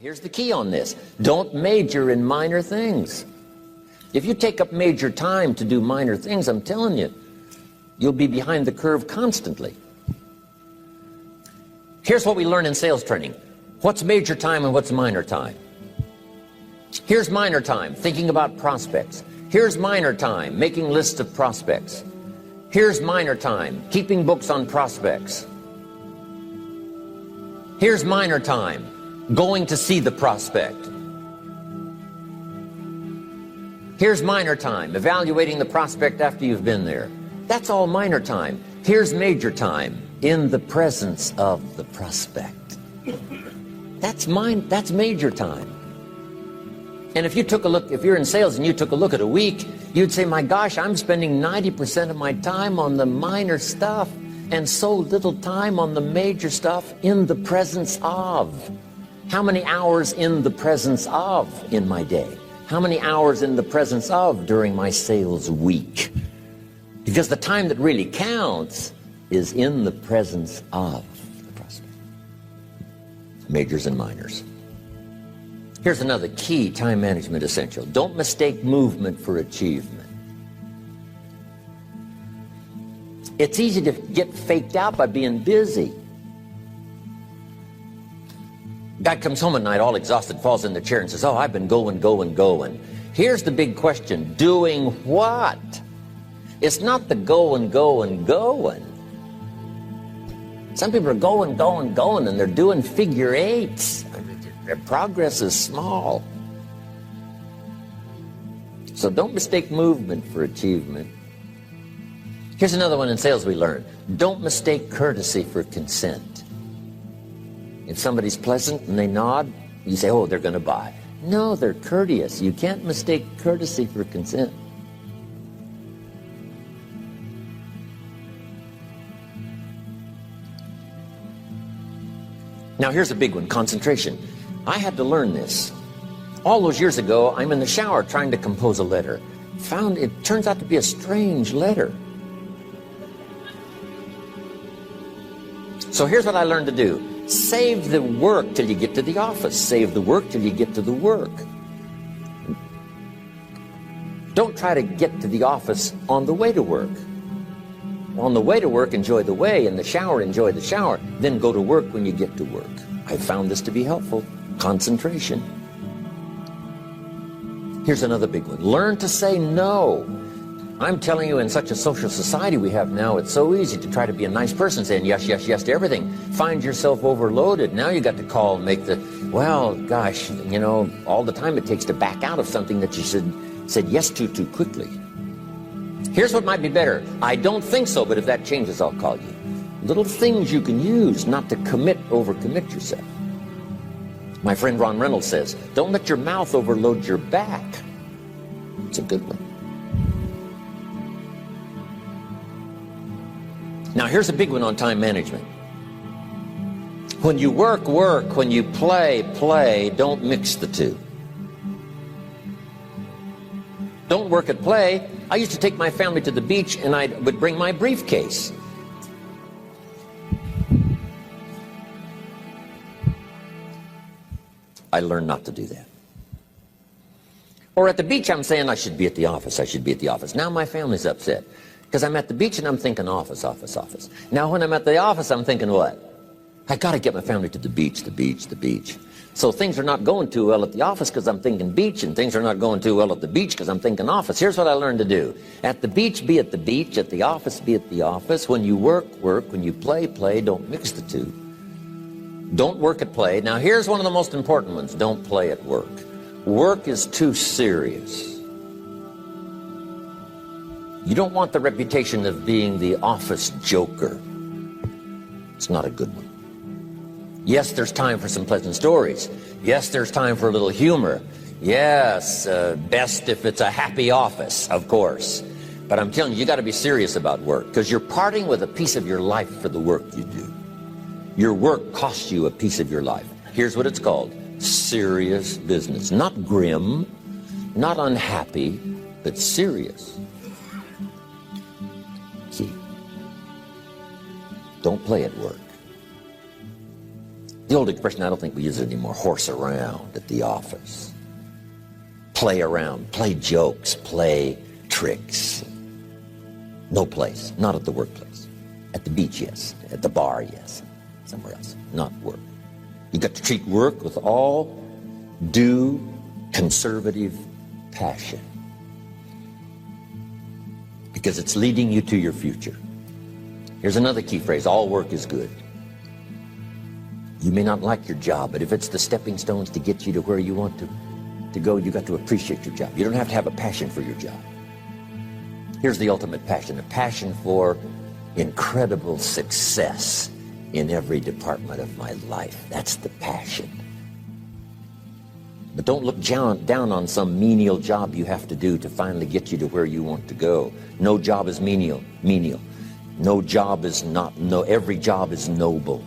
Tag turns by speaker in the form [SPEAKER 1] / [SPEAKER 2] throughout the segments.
[SPEAKER 1] Here's the key on this. Don't major in minor things. If you take up major time to do minor things, I'm telling you, you'll be behind the curve constantly. Here's what we learn in sales training. What's major time and what's minor time? Here's minor time, thinking about prospects. Here's minor time, making lists of prospects. Here's minor time, keeping books on prospects. Here's minor time, going to see the prospect. Here's minor time, evaluating the prospect after you've been there. That's all minor time. Here's major time, in the presence of the prospect. That's major time. And if you took a look, if you're in sales and you took a look at a week, you'd say, my gosh, I'm spending 90% of my time on the minor stuff and so little time on the major stuff in the presence of. How many hours in the presence of in my day? How many hours in the presence of during my sales week? Because the time that really counts is in the presence of the prospect. Majors and minors. Here's another key time management essential. Don't mistake movement for achievement. It's easy to get faked out by being busy. Guy comes home at night all exhausted, falls in the chair and says, oh, I've been going. Here's the big question. Doing what? It's not the going. Some people are going, and they're doing figure eights. Their progress is small. So don't mistake movement for achievement. Here's another one in sales we learned. Don't mistake courtesy for consent. If somebody's pleasant and they nod, you say, oh, they're going to buy. No, they're courteous. You can't mistake courtesy for consent. Now here's a big one, concentration. I had to learn this. All those years ago, I'm in the shower trying to compose a letter. Found it turns out to be a strange letter. So here's what I learned to do. Save the work till you get to the office. Save the work till you get to the work. Don't try to get to the office on the way to work. On the way to work, enjoy the way. In the shower, enjoy the shower. Then go to work when you get to work. I found this to be helpful. Concentration. Here's another big one. Learn to say no. I'm telling you, in such a social society we have now, it's so easy to try to be a nice person, saying yes to everything. Find yourself overloaded. Now you got to call and make the, well, gosh, you know, all the time it takes to back out of something that you said yes to too quickly. Here's what might be better. I don't think so, but if that changes, I'll call you. Little things you can use not to overcommit yourself. My friend Ron Reynolds says, don't let your mouth overload your back. It's a good one. Now here's a big one on time management. When you work. When you play. Don't mix the two. Don't work at play. I used to take my family to the beach and I would bring my briefcase. I learned not to do that. Or at the beach, I'm saying I should be at the office. Now my family's upset because I'm at the beach and I'm thinking office. Now when I'm at the office, I'm thinking what? I got to get my family to the beach. So things are not going too well at the office because I'm thinking beach, and things are not going too well at the beach because I'm thinking office. Here's what I learned to do. At the beach, be at the beach. At the office, be at the office. When you work. When you play. Don't mix the two. Don't work at play. Now here's one of the most important ones. Don't play at work. Work is too serious. You don't want the reputation of being the office joker. It's not a good one. Yes, there's time for some pleasant stories. Yes, there's time for a little humor. Yes, best if it's a happy office, of course. But I'm telling you, you got to be serious about work because you're parting with a piece of your life for the work you do. Your work costs you a piece of your life. Here's what it's called. Serious business. Not grim, not unhappy, but serious. See, don't play at work. The old expression, I don't think we use it anymore, horse around at the office. Play around, play jokes, play tricks. No place, not at the workplace. At the beach, yes. At the bar, yes. Somewhere else, not work. You've got to treat work with all due conservative passion, because it's leading you to your future. Here's another key phrase: all work is good. You may not like your job, but if it's the stepping stones to get you to where you want to go, you got to appreciate your job. You don't have to have a passion for your job. Here's the ultimate passion: a passion for incredible success in every department of my life. That's the passion. But don't look down on some menial job you have to do to finally get you to where you want to go. No job is menial. No job is not, every job is noble.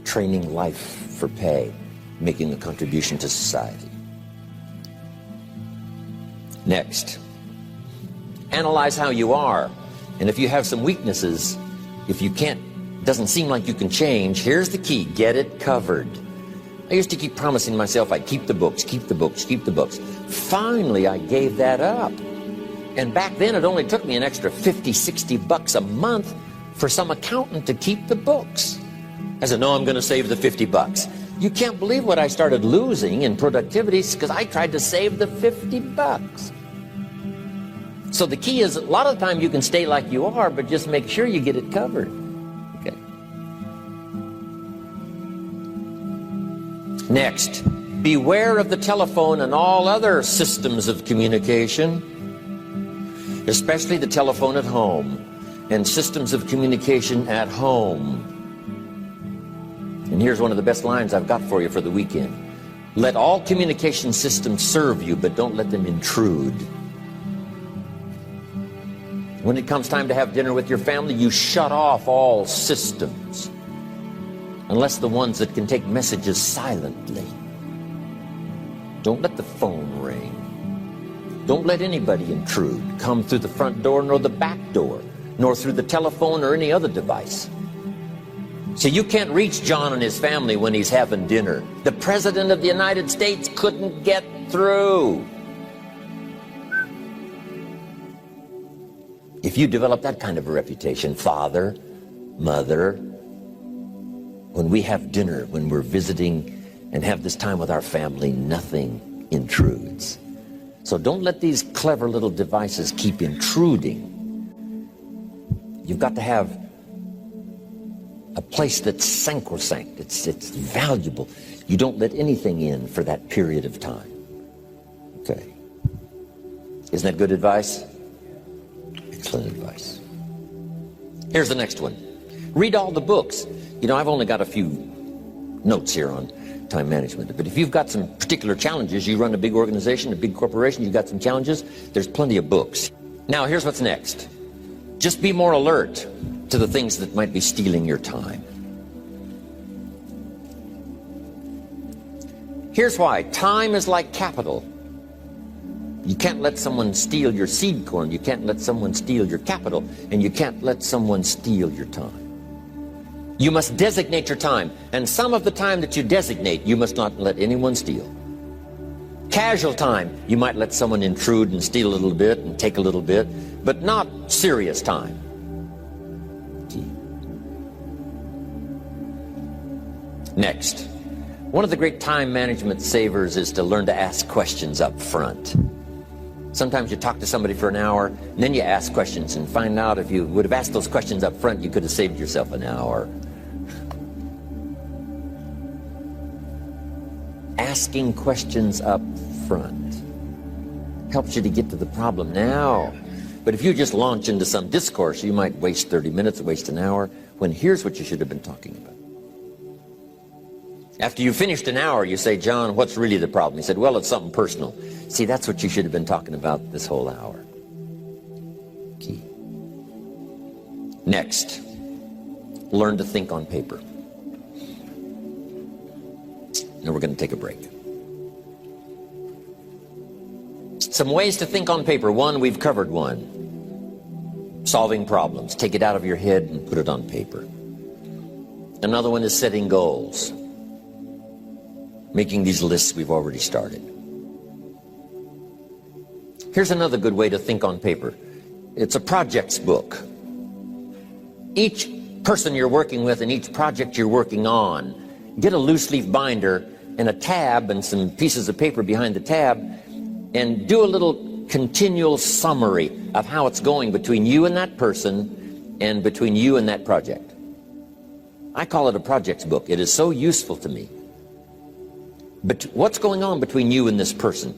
[SPEAKER 1] Training life for pay, making a contribution to society. Next, analyze how you are. And if you have some weaknesses, if you can't, doesn't seem like you can change, here's the key: get it covered. I used to keep promising myself I'd keep the books, keep the books, keep the books. Finally, I gave that up. And back then, it only took me an extra $50, $60 a month for some accountant to keep the books. I said, no, I'm going to save the $50. You can't believe what I started losing in productivity because I tried to save the $50. So the key is, a lot of the time you can stay like you are, but just make sure you get it covered. Okay. Next, beware of the telephone and all other systems of communication, especially the telephone at home and systems of communication at home. And here's one of the best lines I've got for you for the weekend: let all communication systems serve you, but don't let them intrude. When it comes time to have dinner with your family, you shut off all systems, unless the ones that can take messages silently. Don't let the phone ring. Don't let anybody intrude, come through the front door, nor the back door, nor through the telephone or any other device. So you can't reach John and his family when he's having dinner. The President of the United States couldn't get through. If you develop that kind of a reputation, father, mother, when we have dinner, when we're visiting and have this time with our family, nothing intrudes. So don't let these clever little devices keep intruding. You've got to have a place that's sacrosanct, it's valuable. You don't let anything in for that period of time. Okay. Isn't that good advice? Excellent advice. Here's the next one. Read all the books. You know, I've only got a few notes here on time management, but if you've got some particular challenges, you run a big organization, a big corporation, you've got some challenges, there's plenty of books. Now, here's what's next. Just be more alert to the things that might be stealing your time. Here's why. Time is like capital. You can't let someone steal your seed corn. You can't let someone steal your capital. And you can't let someone steal your time. You must designate your time. And some of the time that you designate, you must not let anyone steal. Casual time, you might let someone intrude and steal a little bit and take a little bit, but not serious time. Next, one of the great time management savers is to learn to ask questions up front. Sometimes you talk to somebody for an hour, and then you ask questions and find out if you would have asked those questions up front, you could have saved yourself an hour. Asking questions up front helps you to get to the problem now. But if you just launch into some discourse, you might waste 30 minutes, waste an hour, when here's what you should have been talking about. After you finished an hour, you say, John, what's really the problem? He said, well, it's something personal. See, that's what you should have been talking about this whole hour. Key. Next, learn to think on paper. Now we're going to take a break. Some ways to think on paper. One, we've covered one. Solving problems. Take it out of your head and put it on paper. Another one is setting goals. Making these lists we've already started. Here's another good way to think on paper. It's a projects book. Each person you're working with and each project you're working on, get a loose leaf binder and a tab and some pieces of paper behind the tab, and do a little continual summary of how it's going between you and that person and between you and that project. I call it a projects book. It is so useful to me. But what's going on between you and this person?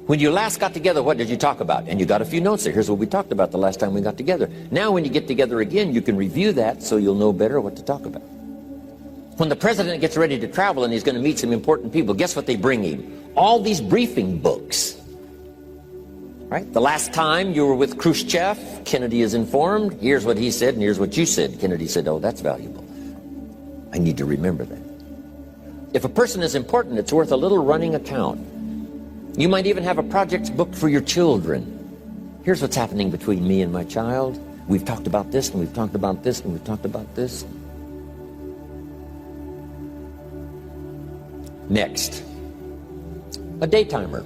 [SPEAKER 1] When you last got together, what did you talk about? And you got a few notes there. Here's what we talked about the last time we got together. Now when you get together again, you can review that so you'll know better what to talk about. When the president gets ready to travel and he's going to meet some important people, guess what they bring him? All these briefing books. Right? The last time you were with Khrushchev, Kennedy is informed. Here's what he said and here's what you said. Kennedy said, oh, that's valuable. I need to remember that. If a person is important, it's worth a little running account. You might even have a projects book for your children. Here's what's happening between me and my child. We've talked about this, and we've talked about this, and we've talked about this. Next, a day timer.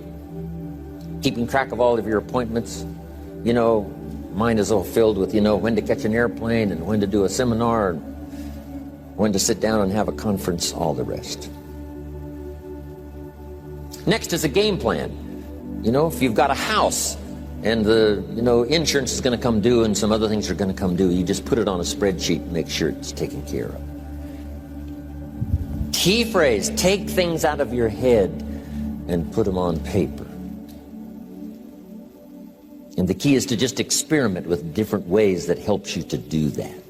[SPEAKER 1] Keeping track of all of your appointments. You know, mine is all filled with, when to catch an airplane and when to do a seminar, and when to sit down and have a conference, all the rest. Next is a game plan. If you've got a house and the, insurance is going to come due and some other things are going to come due, you just put it on a spreadsheet and make sure it's taken care of. Key phrase, take things out of your head and put them on paper. And the key is to just experiment with different ways that helps you to do that.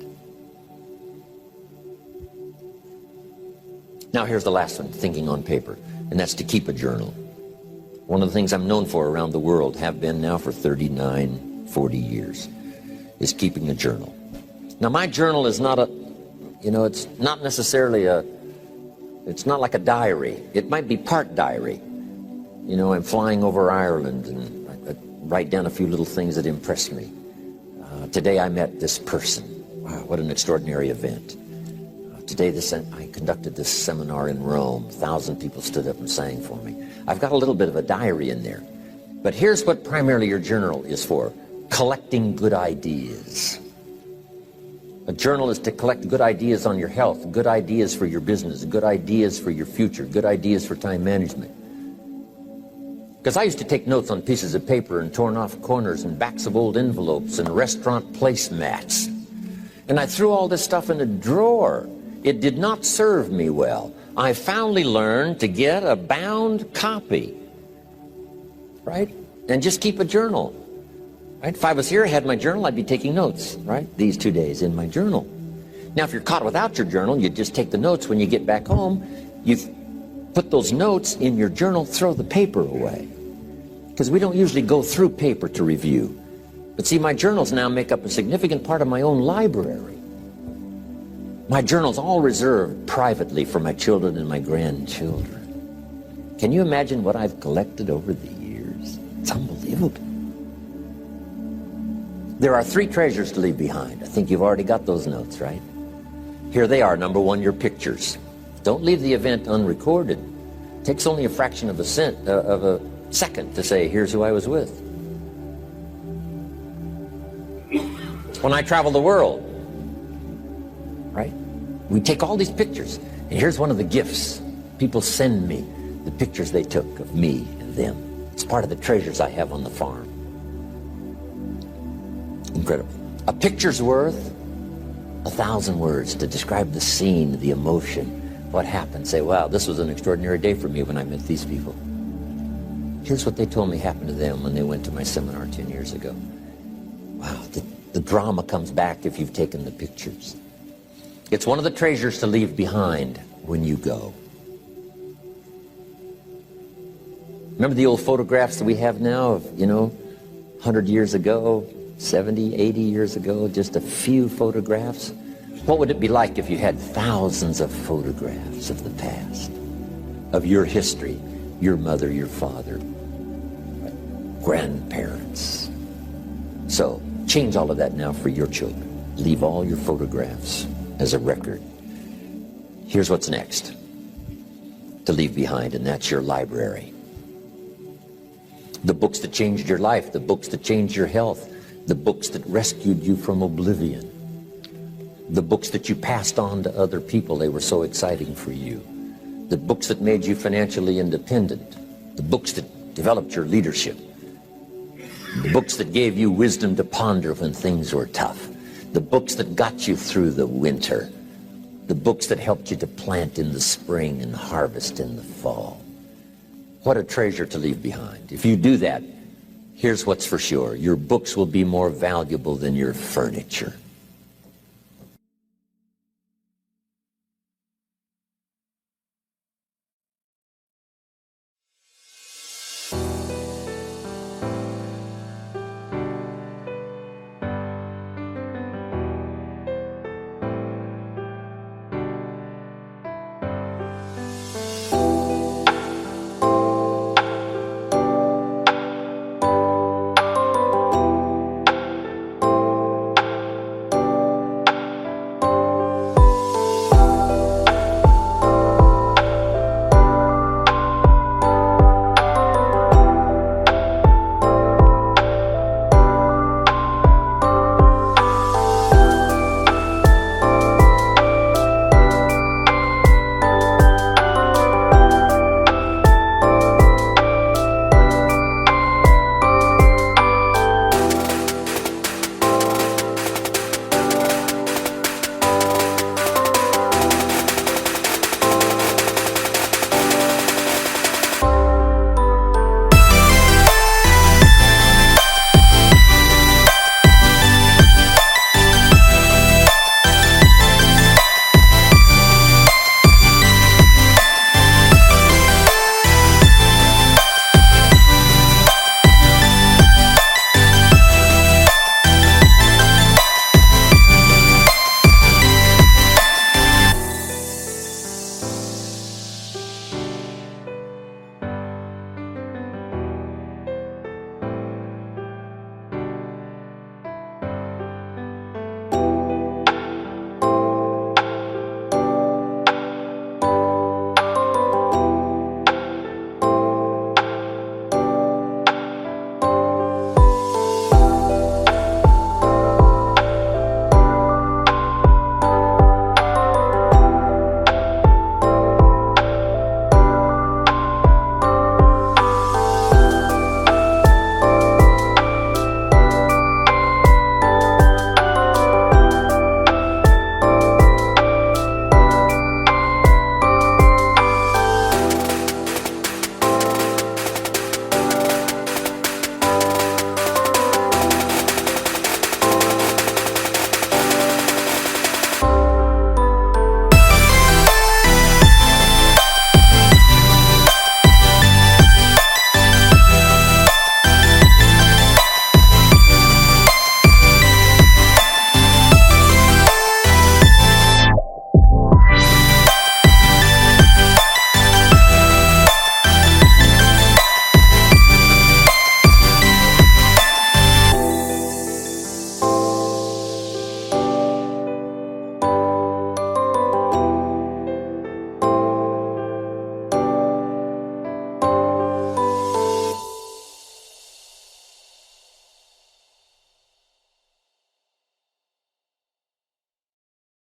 [SPEAKER 1] Now here's the last one, thinking on paper, and that's to keep a journal. One of the things I'm known for around the world, have been now for 39, 40 years, is keeping a journal. Now my journal is not it's not necessarily it's not like a diary. It might be part diary. I'm flying over Ireland and I write down a few little things that impress me. Today I met this person. Wow, what an extraordinary event. Today I conducted this seminar in Rome. 1,000 people stood up and sang for me. I've got a little bit of a diary in there. But here's what primarily your journal is for. Collecting good ideas. A journal is to collect good ideas on your health, good ideas for your business, good ideas for your future, good ideas for time management. Because I used to take notes on pieces of paper and torn off corners and backs of old envelopes and restaurant placemats. And I threw all this stuff in a drawer. It did not serve me well. I finally learned to get a bound copy, right? And just keep a journal, right? If I was here, I had my journal, I'd be taking notes, right? These 2 days in my journal. Now, if you're caught without your journal, you just take the notes. When you get back home, you put those notes in your journal, throw the paper away. Because we don't usually go through paper to review. But see, my journals now make up a significant part of my own library. My journal's all reserved privately for my children and my grandchildren. Can you imagine what I've collected over the years? It's unbelievable. There are 3 treasures to leave behind. I think you've already got those notes, right? Here they are. Number 1, your pictures. Don't leave the event unrecorded. It takes only a fraction of a second to say, here's who I was with. When I travel the world, right? We take all these pictures, and here's one of the gifts. People send me the pictures they took of me and them. It's part of the treasures I have on the farm. Incredible. A picture's worth 1,000 words to describe the scene, the emotion, what happened. Say, wow, this was an extraordinary day for me when I met these people. Here's what they told me happened to them when they went to my seminar 10 years ago. Wow, the drama comes back if you've taken the pictures. It's one of the treasures to leave behind when you go. Remember the old photographs that we have now of, 100 years ago, 70, 80 years ago, just a few photographs? What would it be like if you had thousands of photographs of the past, of your history, your mother, your father, grandparents? So, change all of that now for your children. Leave all your photographs as a record. Here's what's next to leave behind, and that's your library. The books that changed your life, the books that changed your health, the books that rescued you from oblivion, the books that you passed on to other people, they were so exciting for you, the books that made you financially independent, the books that developed your leadership, the books that gave you wisdom to ponder when things were tough, the books that got you through the winter, the books that helped you to plant in the spring and harvest in the fall. What a treasure to leave behind. If you do that, here's what's for sure. Your books will be more valuable than your furniture.